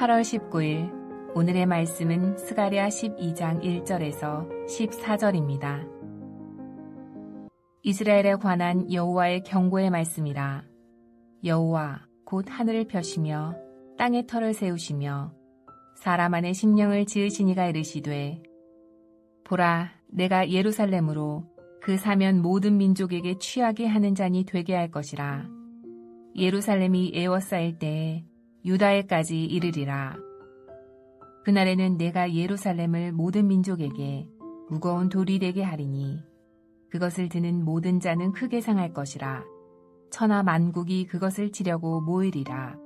8월 19일 오늘의 말씀은 스가랴 12장 1절에서 14절입니다. 이스라엘에 관한 여호와의 경고의 말씀이라. 여호와 곧 하늘을 펴시며 땅의 터를 세우시며 사람 안에 심령을 지으시니가 이르시되 보라 내가 예루살렘으로 그 사면 모든 민족에게 취하게 하는 잔이 되게 할 것이라. 예루살렘이 에워싸일 때에 유다에까지 이르리라. 그날에는 내가 예루살렘을 모든 민족에게 무거운 돌이 되게 하리니 그것을 드는 모든 자는 크게 상할 것이라. 천하 만국이 그것을 치려고 모이리라.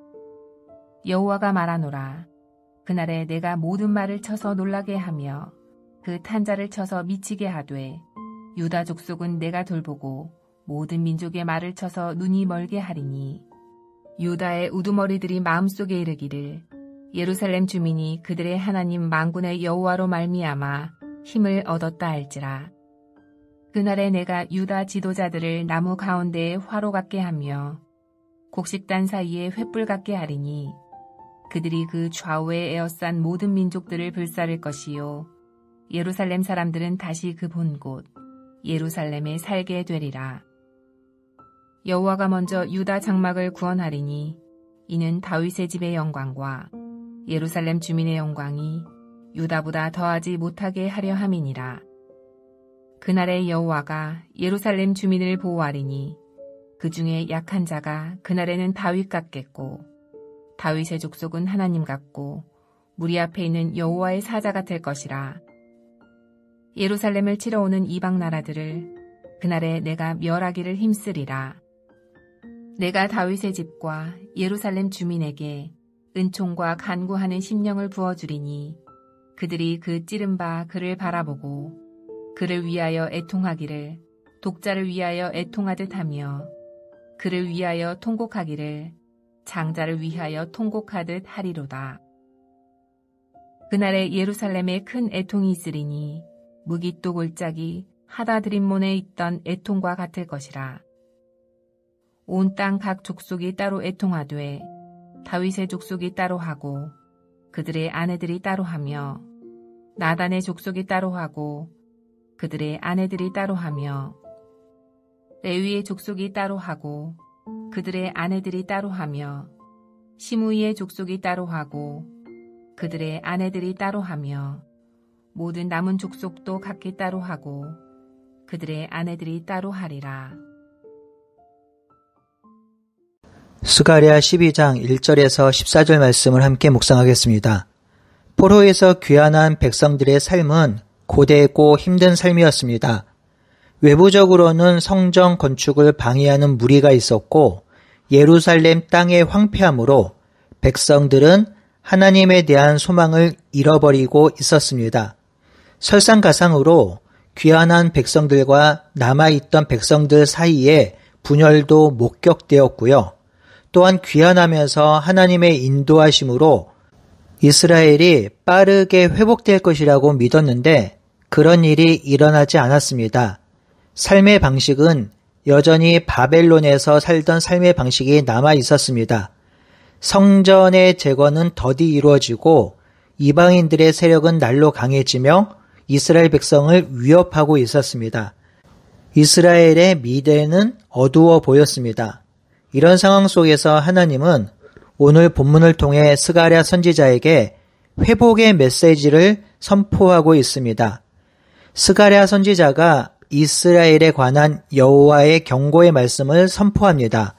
여호와가 말하노라. 그날에 내가 모든 말을 쳐서 놀라게 하며 그 탄자를 쳐서 미치게 하되 유다 족속은 내가 돌보고 모든 민족의 말을 쳐서 눈이 멀게 하리니 유다의 우두머리들이 마음속에 이르기를 예루살렘 주민이 그들의 하나님 만군의 여호와로 말미암아 힘을 얻었다 할지라. 그날에 내가 유다 지도자들을 나무 가운데에 화로 같게 하며 곡식단 사이에 횃불 같게 하리니 그들이 그 좌우에 에워싼 모든 민족들을 불사를 것이요 예루살렘 사람들은 다시 그 본 곳 예루살렘에 살게 되리라. 여호와가 먼저 유다 장막을 구원하리니 이는 다윗의 집의 영광과 예루살렘 주민의 영광이 유다보다 더하지 못하게 하려 함이니라. 그날에 여호와가 예루살렘 주민을 보호하리니 그 중에 약한 자가 그날에는 다윗 같겠고 다윗의 족속은 하나님 같고 무리 앞에 있는 여호와의 사자 같을 것이라. 예루살렘을 치러 오는 이방 나라들을 그날에 내가 멸하기를 힘쓰리라. 내가 다윗의 집과 예루살렘 주민에게 은총과 간구하는 심령을 부어주리니 그들이 그 찌른 바 그를 바라보고 그를 위하여 애통하기를 독자를 위하여 애통하듯 하며 그를 위하여 통곡하기를 장자를 위하여 통곡하듯 하리로다. 그날에 예루살렘에 큰 애통이 있으리니 무깃도 골짜기 하다드림몬에 있던 애통과 같을 것이라. 온 땅 각 족속이 따로 애통하되 다윗의 족속이 따로 하고 그들의 아내들이 따로 하며 나단의 족속이 따로 하고 그들의 아내들이 따로 하며 레위의 족속이 따로 하고 그들의 아내들이 따로 하며 시므이의 족속이 따로 하고 그들의 아내들이 따로 하며 모든 남은 족속도 각기 따로 하고 그들의 아내들이 따로 하리라. 스가랴 12장 1절에서 14절 말씀을 함께 묵상하겠습니다. 포로에서 귀환한 백성들의 삶은 고되고 힘든 삶이었습니다. 외부적으로는 성전 건축을 방해하는 무리가 있었고 예루살렘 땅의 황폐함으로 백성들은 하나님에 대한 소망을 잃어버리고 있었습니다. 설상가상으로 귀환한 백성들과 남아있던 백성들 사이에 분열도 목격되었고요. 또한 귀환하면서 하나님의 인도하심으로 이스라엘이 빠르게 회복될 것이라고 믿었는데 그런 일이 일어나지 않았습니다. 삶의 방식은 여전히 바벨론에서 살던 삶의 방식이 남아 있었습니다. 성전의 재건은 더디 이루어지고 이방인들의 세력은 날로 강해지며 이스라엘 백성을 위협하고 있었습니다. 이스라엘의 미래는 어두워 보였습니다. 이런 상황 속에서 하나님은 오늘 본문을 통해 스가랴 선지자에게 회복의 메시지를 선포하고 있습니다. 스가랴 선지자가 이스라엘에 관한 여호와의 경고의 말씀을 선포합니다.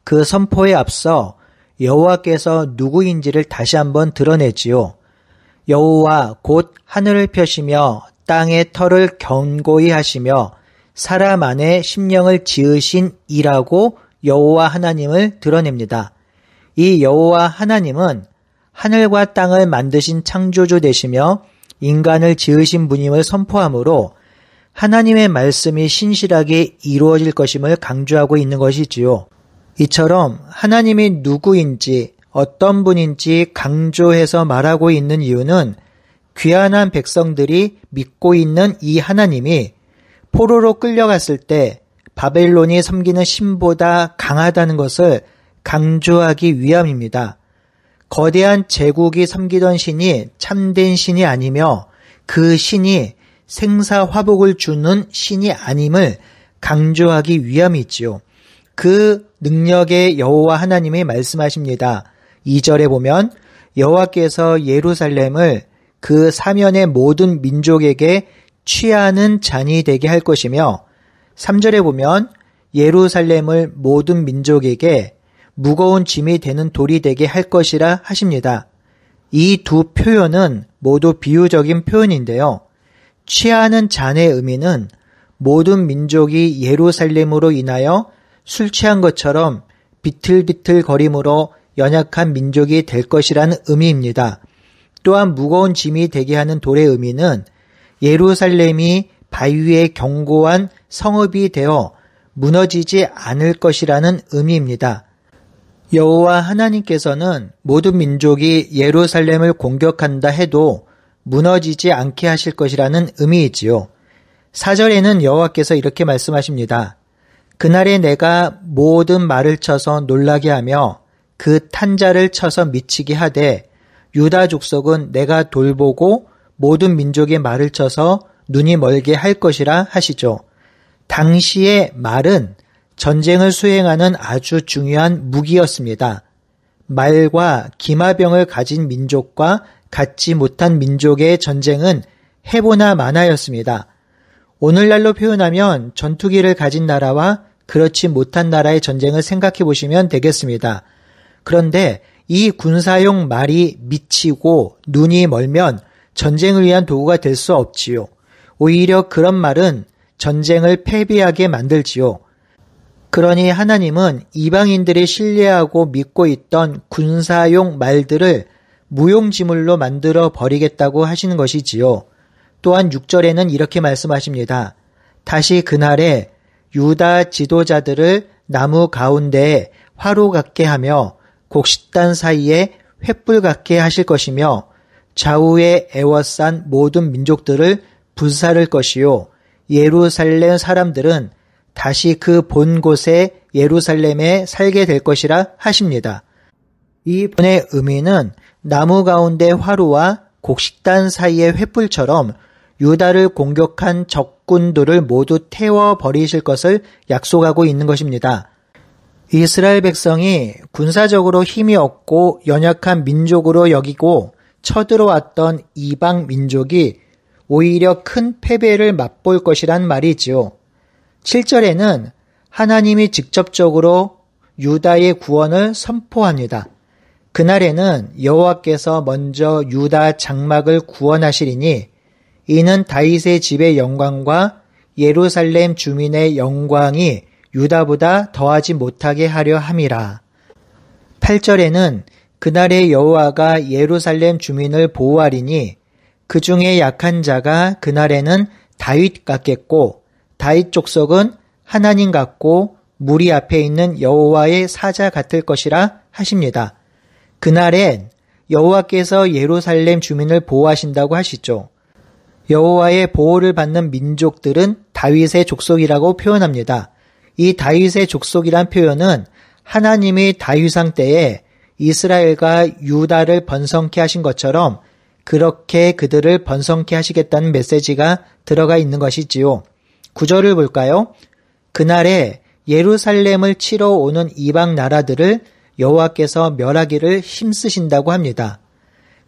그 선포에 앞서 여호와께서 누구인지를 다시 한번 드러냈지요. 여호와 곧 하늘을 펴시며 땅의 터를 견고히 하시며 사람 안에 심령을 지으신 이라고 여호와 하나님을 드러냅니다. 이 여호와 하나님은 하늘과 땅을 만드신 창조주 되시며 인간을 지으신 분임을 선포하므로 하나님의 말씀이 신실하게 이루어질 것임을 강조하고 있는 것이지요. 이처럼 하나님이 누구인지 어떤 분인지 강조해서 말하고 있는 이유는 귀환한 백성들이 믿고 있는 이 하나님이 포로로 끌려갔을 때 바벨론이 섬기는 신보다 강하다는 것을 강조하기 위함입니다. 거대한 제국이 섬기던 신이 참된 신이 아니며 그 신이 생사화복을 주는 신이 아님을 강조하기 위함이지요. 그 능력의 여호와 하나님이 말씀하십니다. 2절에 보면 여호와께서 예루살렘을 그 사면의 모든 민족에게 취하는 잔이 되게 할 것이며 3절에 보면 예루살렘을 모든 민족에게 무거운 짐이 되는 돌이 되게 할 것이라 하십니다. 이 두 표현은 모두 비유적인 표현인데요. 취하는 잔의 의미는 모든 민족이 예루살렘으로 인하여 술 취한 것처럼 비틀비틀 거림으로 연약한 민족이 될 것이라는 의미입니다. 또한 무거운 짐이 되게 하는 돌의 의미는 예루살렘이 바위의 견고한 성읍이 되어 무너지지 않을 것이라는 의미입니다. 여호와 하나님께서는 모든 민족이 예루살렘을 공격한다 해도 무너지지 않게 하실 것이라는 의미이지요. 4절에는 여호와께서 이렇게 말씀하십니다. 그날에 내가 모든 말을 쳐서 놀라게 하며 그 탄자를 쳐서 미치게 하되 유다 족속은 내가 돌보고 모든 민족의 말을 쳐서 눈이 멀게 할 것이라 하시죠. 당시의 말은 전쟁을 수행하는 아주 중요한 무기였습니다. 말과 기마병을 가진 민족과 갖지 못한 민족의 전쟁은 해보나 마나였습니다. 오늘날로 표현하면 전투기를 가진 나라와 그렇지 못한 나라의 전쟁을 생각해 보시면 되겠습니다. 그런데 이 군사용 말이 미치고 눈이 멀면 전쟁을 위한 도구가 될 수 없지요. 오히려 그런 말은 전쟁을 패배하게 만들지요. 그러니 하나님은 이방인들이 신뢰하고 믿고 있던 군사용 말들을 무용지물로 만들어 버리겠다고 하시는 것이지요. 또한 6절에는 이렇게 말씀하십니다. 다시 그날에 유다 지도자들을 나무 가운데에 화로 같게 하며 곡식단 사이에 횃불 같게 하실 것이며 좌우에 애워싼 모든 민족들을 불사를 것이요 예루살렘 사람들은 다시 그 본 곳에 예루살렘에 살게 될 것이라 하십니다. 이 본의 의미는 나무 가운데 화로와 곡식단 사이의 횃불처럼 유다를 공격한 적군들을 모두 태워버리실 것을 약속하고 있는 것입니다. 이스라엘 백성이 군사적으로 힘이 없고 연약한 민족으로 여기고 쳐들어왔던 이방 민족이 오히려 큰 패배를 맛볼 것이란 말이지요. 7절에는 하나님이 직접적으로 유다의 구원을 선포합니다. 그날에는 여호와께서 먼저 유다 장막을 구원하시리니 이는 다윗의 집의 영광과 예루살렘 주민의 영광이 유다보다 더하지 못하게 하려 함이라. 8절에는 그날에 여호와가 예루살렘 주민을 보호하리니 그 중에 약한 자가 그날에는 다윗 같겠고 다윗 족속은 하나님 같고 무리 앞에 있는 여호와의 사자 같을 것이라 하십니다. 그날엔 여호와께서 예루살렘 주민을 보호하신다고 하시죠. 여호와의 보호를 받는 민족들은 다윗의 족속이라고 표현합니다. 이 다윗의 족속이란 표현은 하나님이 다윗왕 때에 이스라엘과 유다를 번성케 하신 것처럼 그렇게 그들을 번성케 하시겠다는 메시지가 들어가 있는 것이지요. 9절을 볼까요? 그날에 예루살렘을 치러 오는 이방 나라들을 여호와께서 멸하기를 힘쓰신다고 합니다.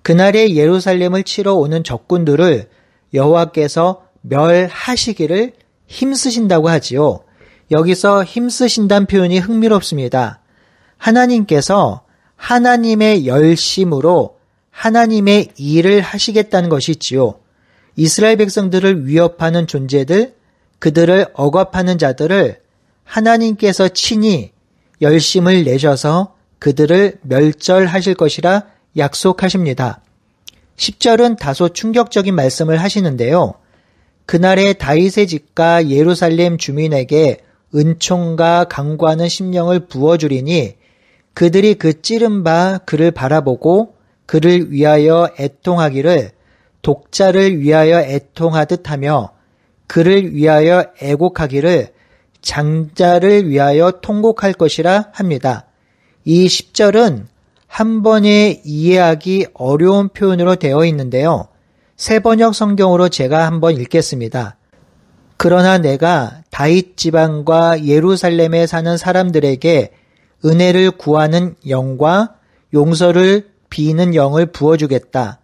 그날에 예루살렘을 치러 오는 적군들을 여호와께서 멸하시기를 힘쓰신다고 하지요. 여기서 힘쓰신다는 표현이 흥미롭습니다. 하나님께서 하나님의 열심으로 하나님의 일을 하시겠다는 것이지요. 이스라엘 백성들을 위협하는 존재들, 그들을 억압하는 자들을 하나님께서 친히 열심을 내셔서 그들을 멸절하실 것이라 약속하십니다. 10절은 다소 충격적인 말씀을 하시는데요. 그날에 다윗의 집과 예루살렘 주민에게 은총과 강구하는 심령을 부어주리니 그들이 그 찌른 바 그를 바라보고 그를 위하여 애통하기를 독자를 위하여 애통하듯 하며 그를 위하여 애곡하기를 장자를 위하여 통곡할 것이라 합니다. 이 10절은 한 번에 이해하기 어려운 표현으로 되어 있는데요. 새번역 성경으로 제가 한번 읽겠습니다. 그러나 내가 다윗 지방과 예루살렘에 사는 사람들에게 은혜를 구하는 영과 용서를 비는 영을 부어주겠다.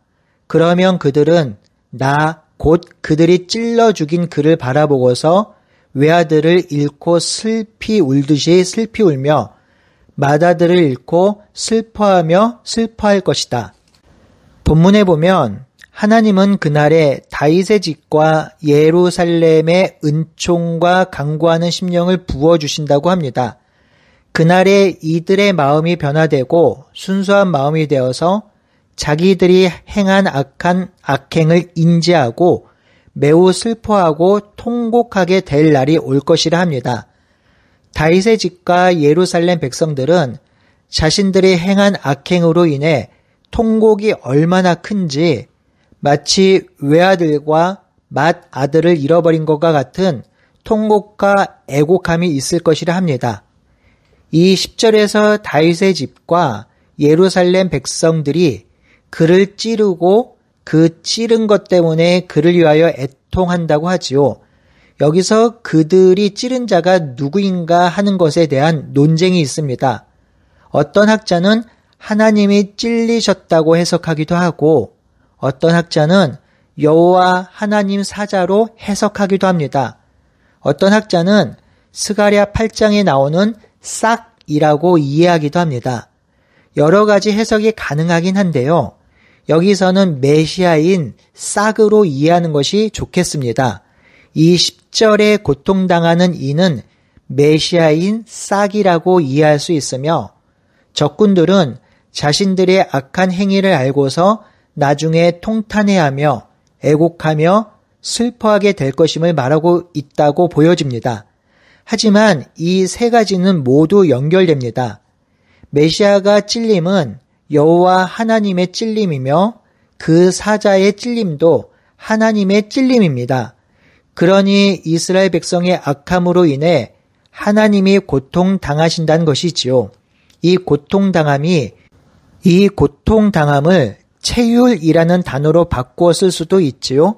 그러면 그들은 나 곧 그들이 찔러 죽인 그를 바라보고서 외아들을 잃고 슬피 울듯이 슬피 울며 맏아들을 잃고 슬퍼하며 슬퍼할 것이다. 본문에 보면 하나님은 그날에 다윗의 집과 예루살렘의 은총과 강구하는 심령을 부어주신다고 합니다. 그날에 이들의 마음이 변화되고 순수한 마음이 되어서 자기들이 행한 악한 악행을 인지하고 매우 슬퍼하고 통곡하게 될 날이 올 것이라 합니다. 다윗의 집과 예루살렘 백성들은 자신들이 행한 악행으로 인해 통곡이 얼마나 큰지 마치 외아들과 맏아들을 잃어버린 것과 같은 통곡과 애곡함이 있을 것이라 합니다. 이 10절에서 다윗의 집과 예루살렘 백성들이 그를 찌르고 그 찌른 것 때문에 그를 위하여 애통한다고 하지요. 여기서 그들이 찌른 자가 누구인가 하는 것에 대한 논쟁이 있습니다. 어떤 학자는 하나님이 찔리셨다고 해석하기도 하고 어떤 학자는 여호와 하나님 사자로 해석하기도 합니다. 어떤 학자는 스가랴 8장에 나오는 싹이라고 이해하기도 합니다. 여러 가지 해석이 가능하긴 한데요. 여기서는 메시아인 싹으로 이해하는 것이 좋겠습니다. 이 10절에 고통당하는 이는 메시아인 싹이라고 이해할 수 있으며 적군들은 자신들의 악한 행위를 알고서 나중에 통탄해하며 애곡하며 슬퍼하게 될 것임을 말하고 있다고 보여집니다. 하지만 이 세 가지는 모두 연결됩니다. 메시아가 찔림은 여호와 하나님의 찔림이며 그 사자의 찔림도 하나님의 찔림입니다. 그러니 이스라엘 백성의 악함으로 인해 하나님이 고통당하신다는 것이지요. 이 고통당함을 체휼이라는 단어로 바꾸어 쓸 수도 있지요.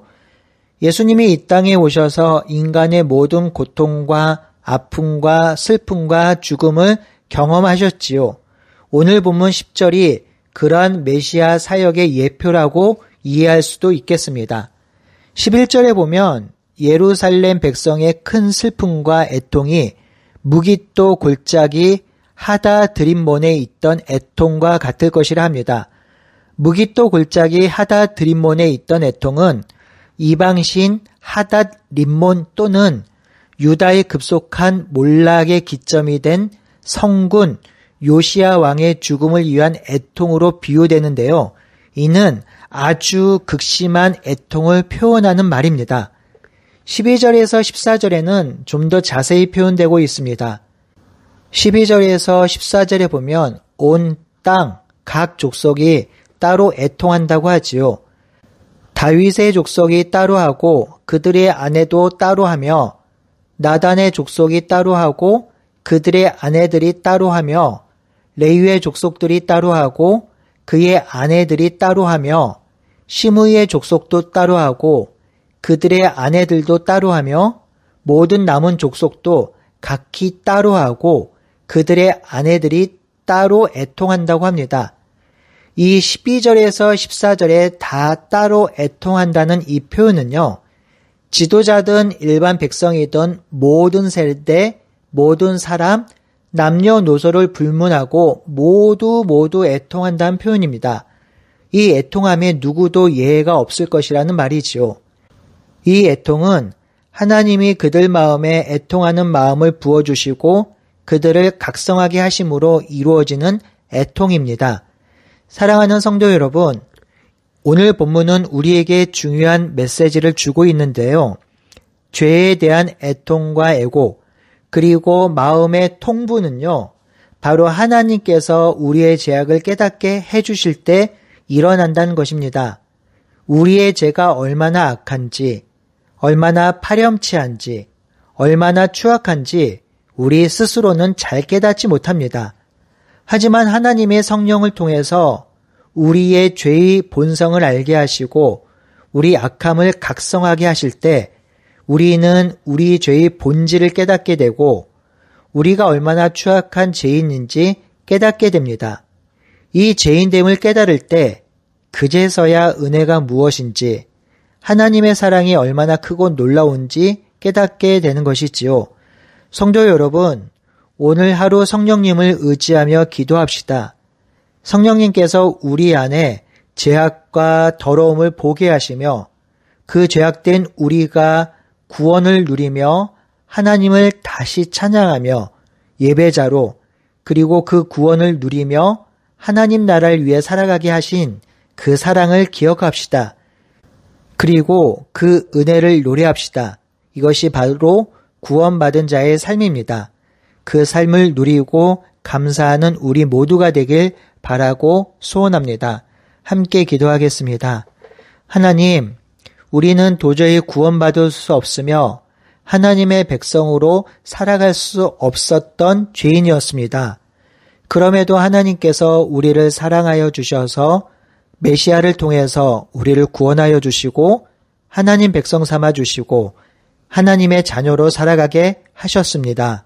예수님이 이 땅에 오셔서 인간의 모든 고통과 아픔과 슬픔과 죽음을 경험하셨지요. 오늘 본문 10절이 그러한 메시아 사역의 예표라고 이해할 수도 있겠습니다. 11절에 보면 예루살렘 백성의 큰 슬픔과 애통이 무깃도 골짜기 하다드림몬에 있던 애통과 같을 것이라 합니다. 무깃도 골짜기 하다드림몬에 있던 애통은 이방신 하닷림몬 또는 유다에 급속한 몰락의 기점이 된 성군 요시야 왕의 죽음을 위한 애통으로 비유되는데요. 이는 아주 극심한 애통을 표현하는 말입니다. 12절에서 14절에는 좀 더 자세히 표현되고 있습니다. 12절에서 14절에 보면 온 땅, 각 족속이 따로 애통한다고 하지요. 다윗의 족속이 따로 하고 그들의 아내도 따로 하며 나단의 족속이 따로 하고 그들의 아내들이 따로 하며 레위의 족속들이 따로 하고 그의 아내들이 따로 하며 시므이의 족속도 따로 하고 그들의 아내들도 따로 하며 모든 남은 족속도 각기 따로 하고 그들의 아내들이 따로 애통한다고 합니다. 이 12절에서 14절에 다 따로 애통한다는 이 표현은요. 지도자든 일반 백성이든 모든 세대, 모든 사람, 남녀노소를 불문하고 모두 애통한다는 표현입니다. 이 애통함에 누구도 예외가 없을 것이라는 말이지요. 이 애통은 하나님이 그들 마음에 애통하는 마음을 부어주시고 그들을 각성하게 하심으로 이루어지는 애통입니다. 사랑하는 성도 여러분, 오늘 본문은 우리에게 중요한 메시지를 주고 있는데요. 죄에 대한 애통과 애곡, 그리고 마음의 통부는요, 바로 하나님께서 우리의 죄악을 깨닫게 해주실 때 일어난다는 것입니다. 우리의 죄가 얼마나 악한지, 얼마나 파렴치한지, 얼마나 추악한지 우리 스스로는 잘 깨닫지 못합니다. 하지만 하나님의 성령을 통해서 우리의 죄의 본성을 알게 하시고 우리 악함을 각성하게 하실 때 우리는 우리 죄의 본질을 깨닫게 되고 우리가 얼마나 추악한 죄인인지 깨닫게 됩니다. 이 죄인됨을 깨달을 때 그제서야 은혜가 무엇인지 하나님의 사랑이 얼마나 크고 놀라운지 깨닫게 되는 것이지요. 성도 여러분, 오늘 하루 성령님을 의지하며 기도합시다. 성령님께서 우리 안에 죄악과 더러움을 보게 하시며 그 죄악된 우리가 구원을 누리며 하나님을 다시 찬양하며 예배자로 그리고 그 구원을 누리며 하나님 나라를 위해 살아가게 하신 그 사랑을 기억합시다. 그리고 그 은혜를 노래합시다. 이것이 바로 구원받은 자의 삶입니다. 그 삶을 누리고 감사하는 우리 모두가 되길 바라고 소원합니다. 함께 기도하겠습니다. 하나님, 우리는 도저히 구원받을 수 없으며 하나님의 백성으로 살아갈 수 없었던 죄인이었습니다. 그럼에도 하나님께서 우리를 사랑하여 주셔서 메시아를 통해서 우리를 구원하여 주시고 하나님 백성 삼아 주시고 하나님의 자녀로 살아가게 하셨습니다.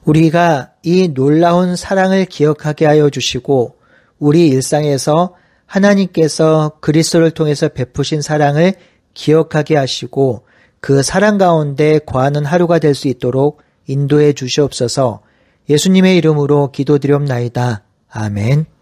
우리가 이 놀라운 사랑을 기억하게 하여 주시고 우리 일상에서 하나님께서 그리스도를 통해서 베푸신 사랑을 기억하게 하시고 그 사랑 가운데 거하는 하루가 될 수 있도록 인도해 주시옵소서. 예수님의 이름으로 기도드리옵나이다. 아멘.